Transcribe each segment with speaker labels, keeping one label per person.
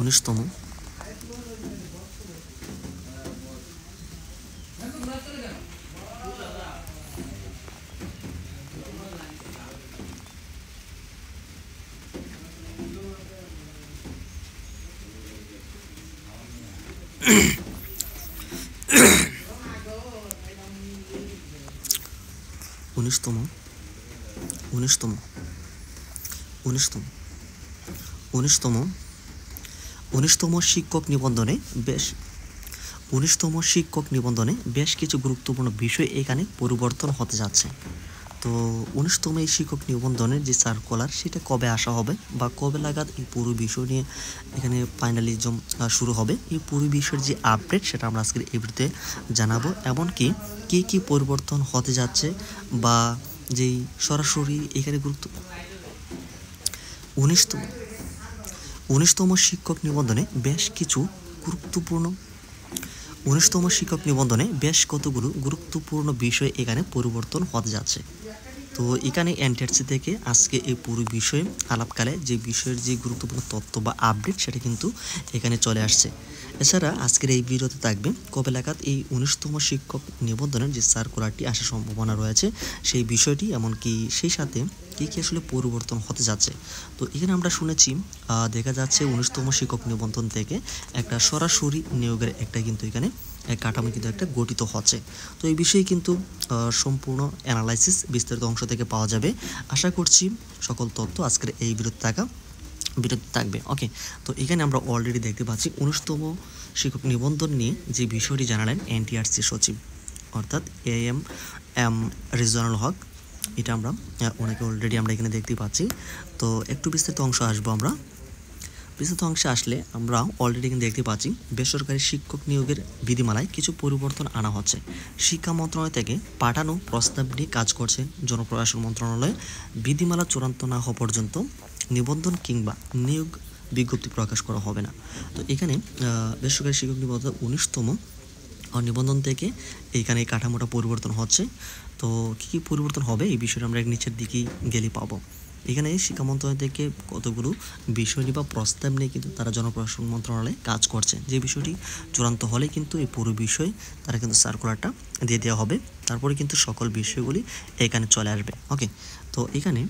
Speaker 1: 19তম 19তম 19তম 19তম 19তম 19তম শিক্ষক নিবন্ধনে বেশ কিছু গুরুত্বপূর্ণ বিষয় এখানে পরিবর্তন হতে যাচ্ছে। তো 19তম এই শিক্ষক নিবন্ধনের যে সার্কুলার সেটা কবে আসা হবে বা কবে নাগাদ এই পুরো বিষয় নিয়ে এখানে ফাইনালিজম শুরু হবে, এই পুরো বিষয়ের যে আপডেট সেটা আমরা আজকের এই ভিডিওতে জানাবো। এমনকি কী কী পরিবর্তন হতে যাচ্ছে বা যেই সরাসরি এখানে 19তম শিক্ষক নিবন্ধনে বেশ কিছু গুরুত্বপূর্ণ 19তম শিক্ষক নিবন্ধনে বেশ কতগুলো গুরুত্বপূর্ণ বিষয় এখানে পরিবর্তন হতে যাচ্ছে। তো এখানে এনটিআরসি থেকে আজকে এই পুরো বিষয়ে আলাপকালে যে বিষয়ের যে গুরুত্বপূর্ণ তথ্য বা আপডেট সেটা কিন্তু এখানে চলে আসছে। এছাড়া আজকের এই ভিডিওতে থাকবে কবে নাগাদ এই 19তম শিক্ষক নিবন্ধনের যে সার্কুলারটি আসার সম্ভাবনা রয়েছে সেই বিষয়টি, এমনকি সেই সাথে কী কী আসলে পরিবর্তন হতে যাচ্ছে। তো এখানে আমরা শুনেছি দেখা যাচ্ছে 19তম শিক্ষক নিবন্ধন থেকে একটা সরাসরি নিয়োগের একটা কিন্তু এখানে কাঠামো কিন্তু একটা গঠিত হচ্ছে। তো এই বিষয়ে কিন্তু সম্পূর্ণ অ্যানালাইসিস বিস্তারিত অংশ থেকে পাওয়া যাবে। আশা করছি সকল তথ্য আজকের এই ভিডিওতে থাকবে। ওকে, তো এখানে আমরা অলরেডি দেখতে পাচ্ছি 19তম শিক্ষক নিবন্ধন নিয়ে যে বিষয়টি জানালেন এনটিআরসি সচিব অর্থাৎ এএম রিজওয়ানুল হক, এটা আমরা অনেকে অলরেডি আমরা এখানে দেখতে পাচ্ছি। তো একটু বিস্তারিত অংশ আসবো আমরা। বিস্তারিত অংশে আসলে আমরা অলরেডি কিন্তু দেখতে পাচ্ছি বেসরকারি শিক্ষক নিয়োগের বিধিমালায় কিছু পরিবর্তন আনা হচ্ছে। শিক্ষা মন্ত্রণালয় থেকে পাঠানো প্রস্তাব নিয়ে কাজ করছে জনপ্রশাসন মন্ত্রণালয়। বিধিমালা চূড়ান্ত না হওয়া পর্যন্ত নিবন্ধন কিংবা নিয়োগ বিজ্ঞপ্তি প্রকাশ করা হবে না। তো এখানে বেসরকারি শিক্ষক নিবন্ধন 19তম নিবন্ধন থেকে এইখানে এই কাঠামোটা পরিবর্তন হচ্ছে। তো কী কী পরিবর্তন হবে এই বিষয়টা আমরা নিচের দিকেই গেলে পাবো। এখানে শিক্ষা মন্ত্রণালয় থেকে কতগুলো বিষয় নিয়ে বা প্রস্তাব নিয়ে কিন্তু তারা জনপ্রশাসন মন্ত্রণালয়ে কাজ করছে। যে বিষয়টি চূড়ান্ত হলে কিন্তু এই পুরো বিষয় তারা কিন্তু সার্কুলারটা দিয়ে দেওয়া হবে, তারপরে কিন্তু সকল বিষয়গুলি এখানে চলে আসবে। ওকে, তো এখানে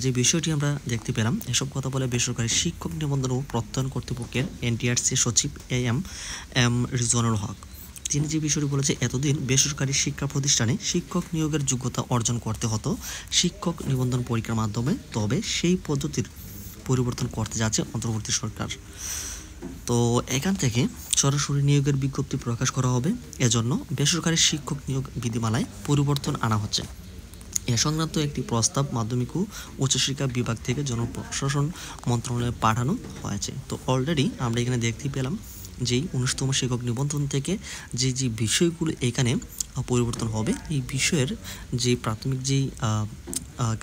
Speaker 1: যে বিষয়টি আমরা দেখতে পেলাম, এসব কথা বলে বেসরকারি শিক্ষক নিবন্ধন ও প্রত্যয়ন কর্তৃপক্ষের এনটিআরসি সচিব এএম রিজওয়ানুল হক। তিনি যে বিষয়টি বলেছে, এতদিন বেসরকারি শিক্ষা প্রতিষ্ঠানে শিক্ষক নিয়োগের যোগ্যতা অর্জন করতে হতো শিক্ষক নিবন্ধন পরীক্ষার মাধ্যমে, তবে সেই পদ্ধতির পরিবর্তন করতে যাচ্ছে অন্তর্বর্তী সরকার। তো এখান থেকে সরাসরি নিয়োগের বিজ্ঞপ্তি প্রকাশ করা হবে। এজন্য বেসরকারি শিক্ষক নিয়োগ বিধিমালায় পরিবর্তন আনা হচ্ছে। এ সংক্রান্ত একটি প্রস্তাব মাধ্যমিক ও উচ্চশিক্ষা বিভাগ থেকে জনপ্রশাসন মন্ত্রণালয়ে পাঠানো হয়েছে। তো অলরেডি আমরা এখানে দেখতে পেলাম যেই 19তম শিক্ষক নিবন্ধন থেকে যে বিষয়গুলো এখানে পরিবর্তন হবে, এই বিষয়ের যে প্রাথমিক যেই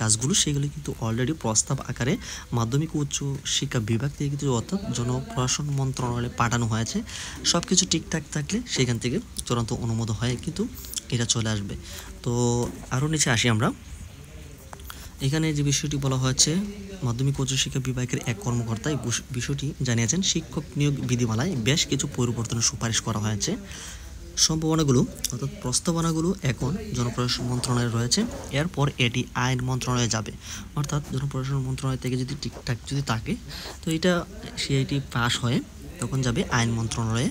Speaker 1: কাজগুলো সেগুলো কিন্তু অলরেডি প্রস্তাব আকারে মাধ্যমিক ও উচ্চ শিক্ষা বিভাগ থেকে কিন্তু অর্থাৎ জনপ্রশাসন মন্ত্রণালয়ে পাঠানো হয়েছে। সব কিছু ঠিকঠাক থাকলে সেখান থেকে চূড়ান্ত অনুমোদন হয় কিন্তু এটা চলে আসবে। তো আরও নিচে আসি আমরা। এখানে যে বিষয়টি বলা হয়েছে, মাধ্যমিক উচ্চশিক্ষা বিভাগের এক কর্মকর্তা এই বিষয়টি জানিয়েছেন, শিক্ষক নিয়োগ বিধিমালায় বেশ কিছু পরিবর্তনের সুপারিশ করা হয়েছে। সম্ভাবনাগুলো অর্থাৎ প্রস্তাবনাগুলো এখন জনপ্রশাসন মন্ত্রণালয়ে রয়েছে, এরপর এটি আইন মন্ত্রণালয়ে যাবে। অর্থাৎ জনপ্রশাসন মন্ত্রণালয় থেকে যদি ঠিকঠাক যদি থাকে তো সেটি পাস হয়ে তখন যাবে আইন মন্ত্রণালয়ে।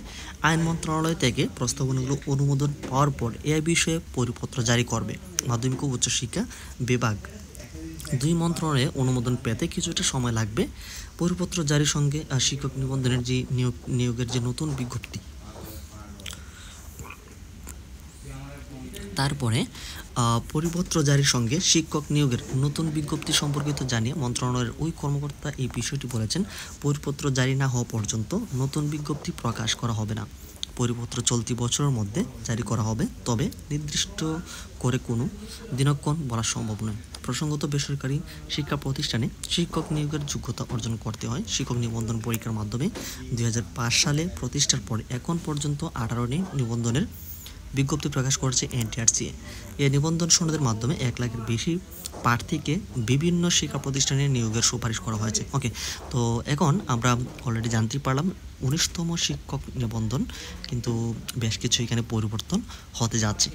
Speaker 1: আইন মন্ত্রণালয় থেকে প্রস্তাবনাগুলো অনুমোদন পাওয়ার পর এ বিষয়ে পরিপত্র জারি করবে মাধ্যমিক ও উচ্চশিক্ষা বিভাগ। দুই মন্ত্রণালয়ে অনুমোদন পেতে কিছুটা সময় লাগবে। পরিপত্র জারির সঙ্গে শিক্ষক নিবন্ধনের যে নিয়োগের যে নতুন বিজ্ঞপ্তি, তারপরে পরিপত্র জারির সঙ্গে শিক্ষক নিয়োগের নতুন বিজ্ঞপ্তি সম্পর্কিত জানিয়ে মন্ত্রণালয়ের ওই কর্মকর্তা এই বিষয়টি বলেছেন, পরিপত্র জারি না হওয়া পর্যন্ত নতুন বিজ্ঞপ্তি প্রকাশ করা হবে না। পরিপত্র চলতি বছরের মধ্যে জারি করা হবে, তবে নির্দিষ্ট করে কোনো দিনক্ষণ বলা সম্ভব নয়। প্রসঙ্গত, বেসরকারি শিক্ষা প্রতিষ্ঠানে শিক্ষক নিয়োগের যোগ্যতা অর্জন করতে হয় শিক্ষক নিবন্ধন পরীক্ষার মাধ্যমে। 2005 সালে প্রতিষ্ঠার পর এখন পর্যন্ত 18টি নিবন্ধনের বিজ্ঞপ্তি প্রকাশ করেছে এনটিআরসি। এই নিবন্ধন সনদের মাধ্যমে 1 লাখের বেশি প্রার্থীকে বিভিন্ন শিক্ষা প্রতিষ্ঠানে নিয়োগের সুপারিশ করা হয়েছে। ওকে, তো এখন আমরা অলরেডি জানতে পারলাম 19তম শিক্ষক নিবন্ধন কিন্তু বেশ কিছু এখানে পরিবর্তন হতে যাচ্ছে।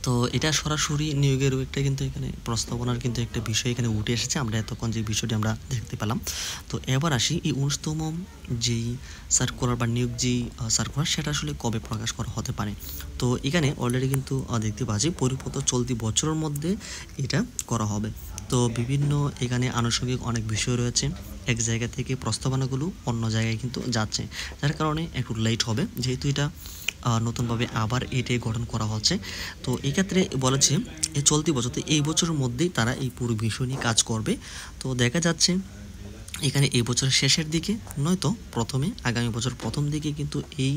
Speaker 1: তো এটা সরাসরি নিয়োগেরও একটা কিন্তু এখানে প্রস্তাবনার কিন্তু একটা বিষয় এখানে উঠে এসেছে, আমরা এতক্ষণ যে বিষয়টি আমরা দেখতে পেলাম। তো এবার আসি এই 19তম যেই সার্কুলার বা নিয়োগ যেই সার্কুলার সেটা আসলে কবে প্রকাশ করা হতে পারে। তো এখানে অলরেডি কিন্তু দেখতে পাচ্ছি পরিপত্র চলতি বছরের মধ্যে এটা করা হবে। তো বিভিন্ন এখানে আনুষঙ্গিক অনেক বিষয় রয়েছে, এক জায়গা থেকে প্রস্তাবনাগুলো অন্য জায়গায় কিন্তু যাচ্ছে, যার কারণে একটু লেট হবে, যেহেতু এটা নতুনভাবে আবার এটাই গঠন করা হচ্ছে। তো এই ক্ষেত্রে বলেছে এই চলতি বছর, এই বছরের মধ্যেই তারা এই পুরো বিষয় নিয়ে কাজ করবে। তো দেখা যাচ্ছে এখানে এই বছরের শেষের দিকে নয়তো প্রথমে আগামী বছর প্রথম দিকে কিন্তু এই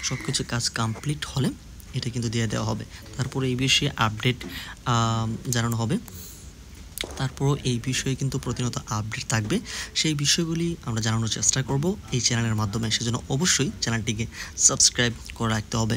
Speaker 1: সব কিছু কাজ কমপ্লিট হলে এটা কিন্তু দিয়ে দেওয়া হবে। তারপরে এই বিষয়ে আপডেট জানানো হবে। তারপরও এই বিষয়ে কিন্তু প্রতিনিয়ত আপডেট থাকবে, সেই বিষয়গুলি আমরা জানানোর চেষ্টা করব এই চ্যানেলের মাধ্যমে। সেজন্য অবশ্যই চ্যানেলটিকে সাবস্ক্রাইব করে রাখতে হবে।